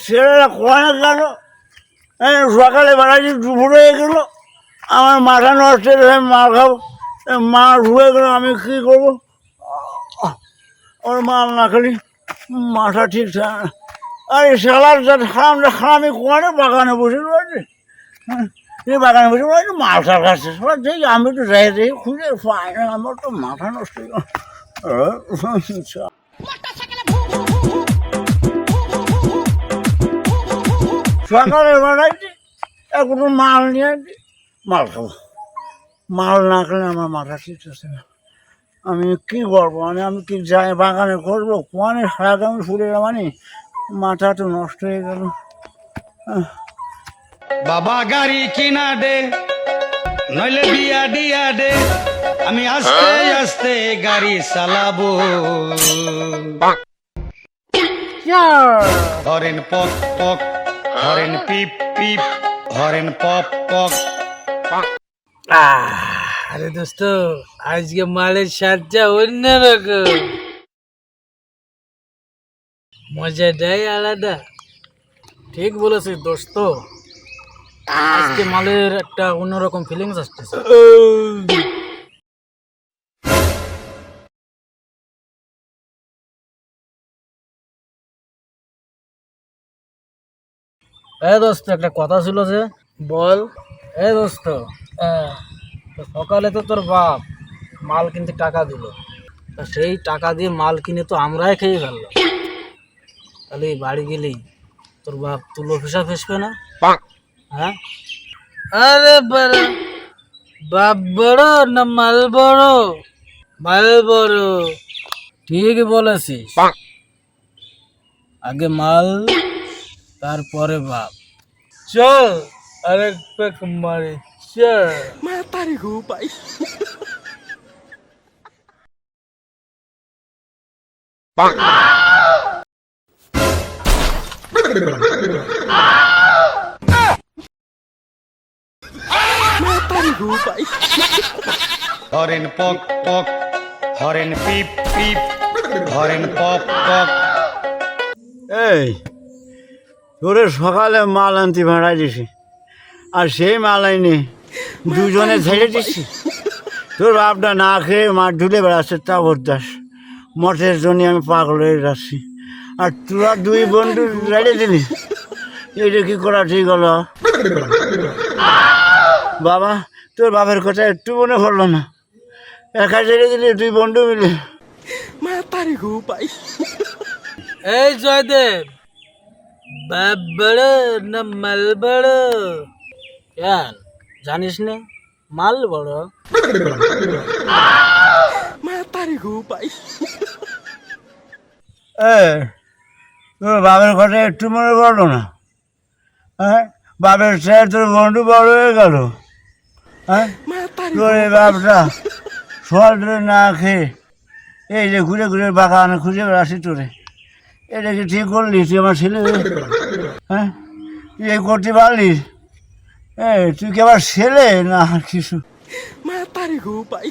ছেলেরা কোয়ানে গেল, সকালে বেড়াচ্ছি দুপুর হয়ে গেল, আমার মাথা নষ্ট হয়ে মাল খাবো, মা শুয়ে গেল, আমি কী করবো? ওর মাল না খালি মাথা ঠিক থাকে না। আর এই শালার খারামি কোয়ানে বাগানে বসে রয়েছে, বাগানে বসে রয়েছে মালটার কাছে। দেখি আমি তো যাই দেখি খুঁজে পাই না, আমার তো মাথা নষ্ট হয়ে গেল। সকালে বেড়াইছি, একটু মাল নিয়ে মাল খাবো, মাল না খেলে আমার মাথা ঠিক আছে না। আমি কী করবো? আমি কি যাই বাগানে করবো? কোয়ানে সারা আমি ফুলে মানে মাথা তো নষ্ট হয়ে গেল। বাবা গাড়ি কিনা দে, নইলে বিয়া দিয়া দে, আমি আস্তে আস্তে গাড়ি চালাবো। হরেন পক পক, হরেন পিপ পিপ, হরেন পপ পক। আরে দোস্ত, আজকে মালের স্বাদটা অন্যরকম, মজাটাই আলাদা। ঠিক বলেছিস দোস্ত, আজকে মালের একটা অন্যরকম ফিলিংস আসতেছে। দোস্ত একটা কথা ছিল যে, বল। দোস্ত, তো সকালে তো তোর বাপ মাল কিনতে টাকা দিল, তা সেই টাকা দিয়ে মাল কিনে তো আমরাই খেয়ে ফেললাম। তাহলে বাড়ি গেলেই তোর বাপ তুলো ফেসা ফেসবে না? হ্যাঁ? আরে বাপ বড় না মাল বড়? মাল বড়। ঠিকই বলেছিস, আগে মাল তারপরে বাপ। চল আরেক প্যাক মারি, চল। মাতারি গো ভাই। মাতারি গো ভাই। হরেন পক পক, হরেন পিপ পিপ, হরেন পপ পক। এই তোরে সকালে মাল আনতে ভাড়া দিছি, আর সেই মাল আইনি দুজনে ছেড়ে দিচ্ছি। তোর বাপটা না খেয়ে মাঠ ধুলে বেড়াচ্ছে, তা বরদাস মঠের জন্য আমি পাগল হয়ে যাচ্ছি, আর তোরা দুই বন্ধু রেড়ে দিলি। এটা কি করা ঠিক হলো? বাবা, তোর বাপের কথা একটু মনে পড়লো না? একা ছেড়ে দিলি দুই বন্ধু মিলে। মাতারি গো ভাই। এই জয়দেব, বাপ বড় না মাল বড়? কেন জানিস না মাল বড়? মাতারি গো ভাই। তোর বাপের কথা একটু মনে পড়লো না? হ্যাঁ, বাপের সাথে তোর বন্ধু বড় হয়ে গেল। হ্যাঁ, তোর এই বাপটা সল ধরে না খেয়ে এই যে ঘুরে ঘুরে বাগানে খুঁজে বেড়াচ্ছি তোরে, এটা কি ঠিক করলি তুই আমার ছেলে? হ্যাঁ, তুই এই করতে পারলি? তুই কি আমার ছেলে না কিছু? মাতারি গো ভাই।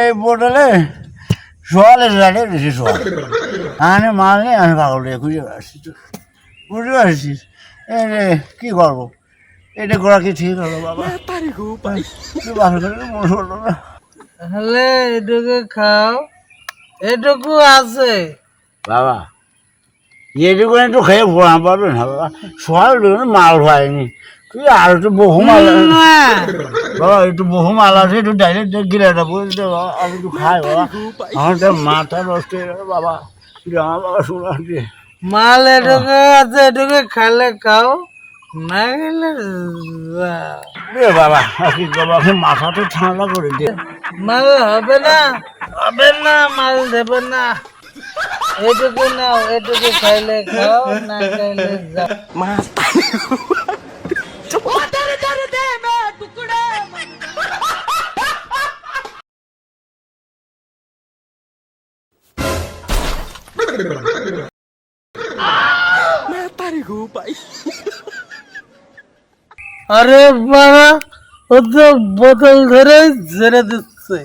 এই বোতলে সোয়ালের রাখে বেশি সোয়াল আনে মাল নেই, আমি পাগল দিয়ে খুঁজে বেড়াচ্ছি। তো বুঝতে পারছিস? কী করবো? এটা করা কি ঠিক হলো বাবা? মাতারি গো ভাই। তুই বাপের কথা মনে পড়লো না? তাহলে এটুকু খাও, এটুকু আছে বাবা, এটুকু একটু খেয়ে পড়া পারবে না বাবা? সোয়াল মাল হয়নি, তুই আর একটু বহু মাল বাবা, একটু বহু মাল আছে, একটু ডাইরেক্ট গিলাটা বলতে বাবা, আর একটু খাই বাবা। আমার তো মাথা নষ্ট হয়ে গেল বাবা, আমার বাবা শোনা দিয়ে মাল এটুকু আছে, এটুকু খালে খাও, না গেলে বাবা। কি বাবা, মাথা তো ঠান্ডা করে দিয়ে। মাল হবে না, হবে না, মাল দেবে না। এটুকু নাও, এটুকু খাইলে খাও, না খাইলে যাও। মাতারি গো ভাই। আরে বাবা, ও তো বোতল ধরে ঝেড়ে দিচ্ছে।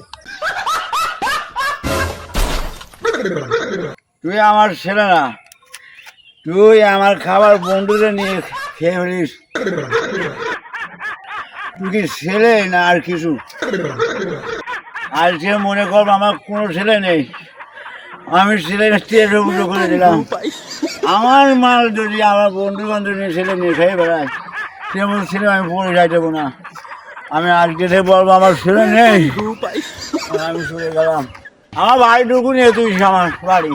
তুই আমার ছেলে না, তুই আমার খাবার বন্ধুরে নিয়ে খেয়ে ফেলিস। তুই কি ছেলে না আর কিছু? আজকে মনে কর আমার কোনো ছেলে নেই, আমি ছেলে উল্টো করে দিলাম। আমার মাল যদি আমার বন্ধু বান্ধব নিয়ে ছেলে নিয়ে খেয়ে বেড়ায়, সে বলছে ছেলে আমি পরিচয় দেবো না। আমি আজকে থেকে বলবো আমার ছেলে নেই, আমি শুনে গেলাম। আমার বাড়িটুকু নিয়ে তুই আমার বাড়ি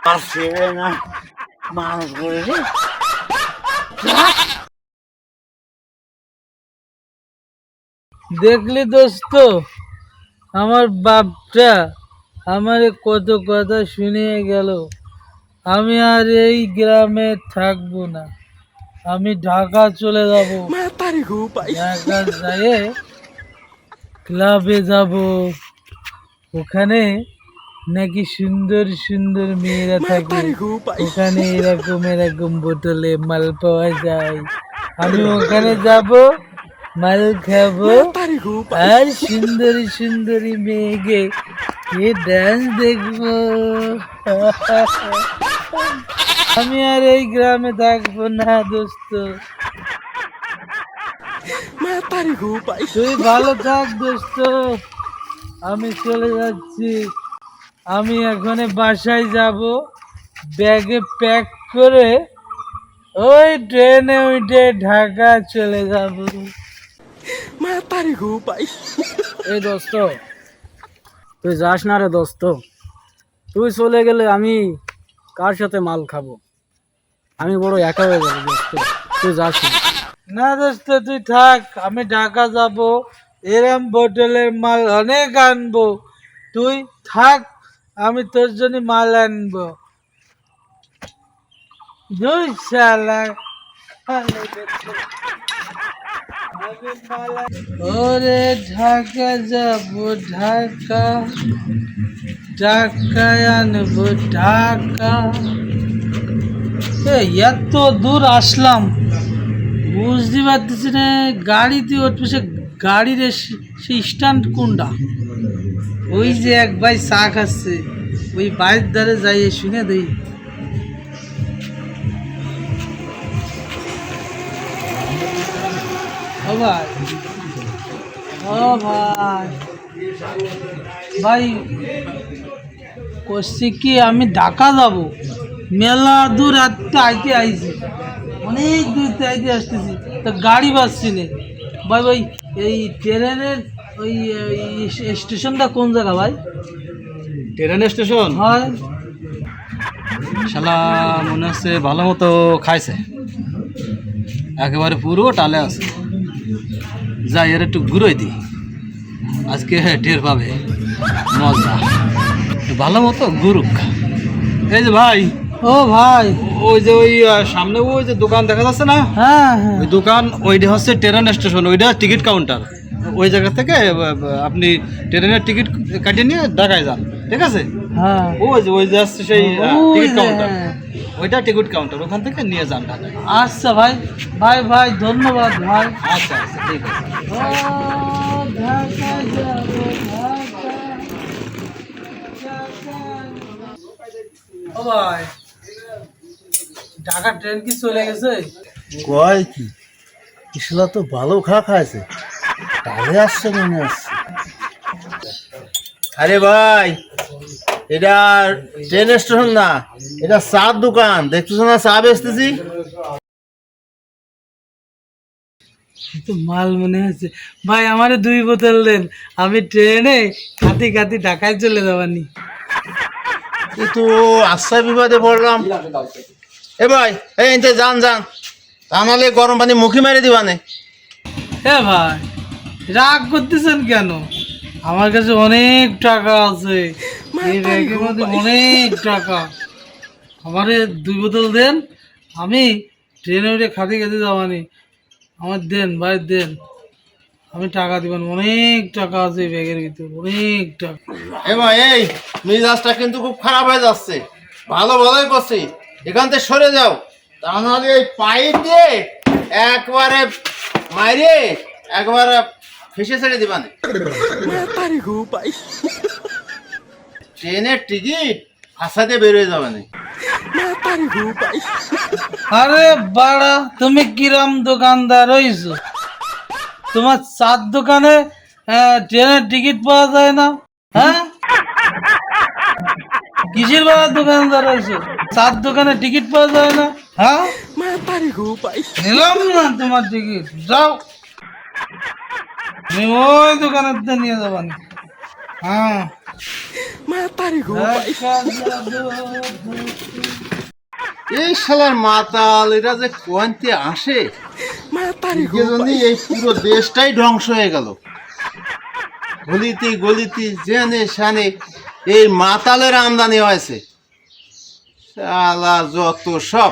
আর ছেলে না মানুষ করেছে। দেখলি দোস্ত, আমার বাপটা আমার কত কথা শুনিয়ে গেল। আমি আর এই গ্রামে থাকবো না, আমি ঢাকা চলে যাব। ঢাকা যেয়ে ক্লাবে যাব, ওখানে নাকি সুন্দর সুন্দর মেয়েরা থাকে, ওখানে এরকম এরকম বোতলে মাল পাওয়া যায়। আমি ওখানে যাব, মাল খাবো, আর সুন্দরী সুন্দরী মেয়েকে ডান্স দেখবো। আমি আর এই গ্রামে থাকবো না দোস্ত। তুই ভালো থাক দোস্ত, আমি চলে যাচ্ছি। আমি এখন বাসায় যাব, ব্যাগে প্যাক করে ওই ট্রেনে উঠে ঢাকা চলে যাব। এই দোস্ত, তুই যাস না রে দোস্ত। তুই চলে গেলে আমি কার সাথে মাল খাবো? আমি বড় একা হয়ে যাবো দোস্ত, তুই যাস না। না দোস্ত তুই থাক, আমি ঢাকা যাব, এরম বোতলের মাল অনেক আনবো। তুই থাক, আমি তোর জন্য মাল আনবো। দুই শালা ওরে ঢাকা যাব, ঢাকা ঢাকায় আনবো ঢাকা। এত দূর আসলাম, বুঝতে পারতেছি না গাড়িতে উঠবে। সে গাড়ির সেই স্ট্যান্ড কোনটা? ওই যে এক ভাই চা খাচ্ছে, ওই বাইর ধারে যাই শুনে দেই। ও ভাই, ও ভাই, ভাই করছি কি আমি ঢাকা যাব, মেলা দূর আইতে আইছি, অনেক দূর আইতে আসতেছি, তো গাড়ি পাচ্ছি না ভাই। ভাই এই ট্রেনের ওই স্টেশনটা কোন জায়গা ভাই? Train station? হয় শালা মনে হচ্ছে ভালো মতো খাইছে, একেবারে পুরো টালে আছে। যাই এর একটু ঘুরোই দিই, আজকে টের পাবে মজা। ভালো মতো ঘুরুক। এই যে ভাই, ও ভাই, ওই যে ওই সামনে ওই যে দোকান দেখা যাচ্ছে না, হ্যাঁ হ্যাঁ, ওই দোকান, ওইটা হচ্ছে ট্রেন স্টেশন, ওইটা টিকিট কাউন্টার। ওই জায়গা থেকে আপনি ট্রেনের টিকিট কাটিয়ে নিয়ে ঢাকায় যান, ঠিক আছে? হ্যাঁ ওই যে আসছে সেই ওই টিকিট যে। কাউন্টার, ওইটা টিকিট কাউন্টার, ওখান থেকে নিয়ে যান ঢাকায়। আচ্ছা ভাই, ভাই ভাই ধন্যবাদ ভাই। আচ্ছা আচ্ছা ঠিক আছে। ও ঢাকা যাবো, ঢাকা। ও ভাই, ঢাকা ট্রেন কি চলে গেছে? কয় কি ইসলা তো ভালো খাইছে, তাহলে আসছে মনে আসছে। আরে ভাই, এটা ট্রেন স্টেশন না, এটা চার দোকান, দেখতেছো না চা বেচতেছি। তো মাল মনে হচ্ছে ভাই, আমারে 2 বোতল দেন, আমি ট্রেনে খাতি খাতি ঢাকায় চলে যাবানি। তো আশ্রয় বিপদে পড়লাম। এ ভাই, এই যান যান, তা নাহলে গরম পানি মুখে মেরে দিবানে। হ্যাঁ ভাই, রাগ করতেছেন কেন? আমার কাছে অনেক টাকা আছে, এই ব্যাগের মধ্যে অনেক টাকা। আমারে 2 বোতল দেন, আমি ট্রেনে উঠে খাতে খাতে যাবানি। আমার দেন ভাই দেন, আমি টাকা দিবেন, অনেক টাকা আছে এই ব্যাগের ভিতরে, অনেক টাকা। এ ভাই, এই মেজাজটা কিন্তু খুব খারাপ হয়ে যাচ্ছে। ভালো ভালোই করছি, এখান থেকে সরে যাও, তা নাহলে এই পাইপ দিয়ে একবারে মাইরে একবারে ফেসে ছেড়ে দিবা না ট্রেনের টিকিট আসাতে বেরোয় যাবে না। আরে বাড়া, তুমি কিরাম দোকানদার হইছো? তোমার চার দোকানে ট্রেনের টিকিট পাওয়া যায় না? হ্যাঁ, কিসের বাড়া দোকানদার হইছো? চার দোকানে টিকিট পাওয়া যায় না? হ্যাঁ, নিলাম না তোমার টিকিট, যাও তুমি ওই দোকানের নিয়ে যাবা না। হ্যাঁ, এই শালার মাতাল এরা যে কোয়ান্তে আসে, এজন্য এই পুরো দেশটাই ধ্বংস হয়ে গেল। গলিতে গলিতে জেনে শানে এই মাতালের আমদানি হয়েছে। শালা যত সব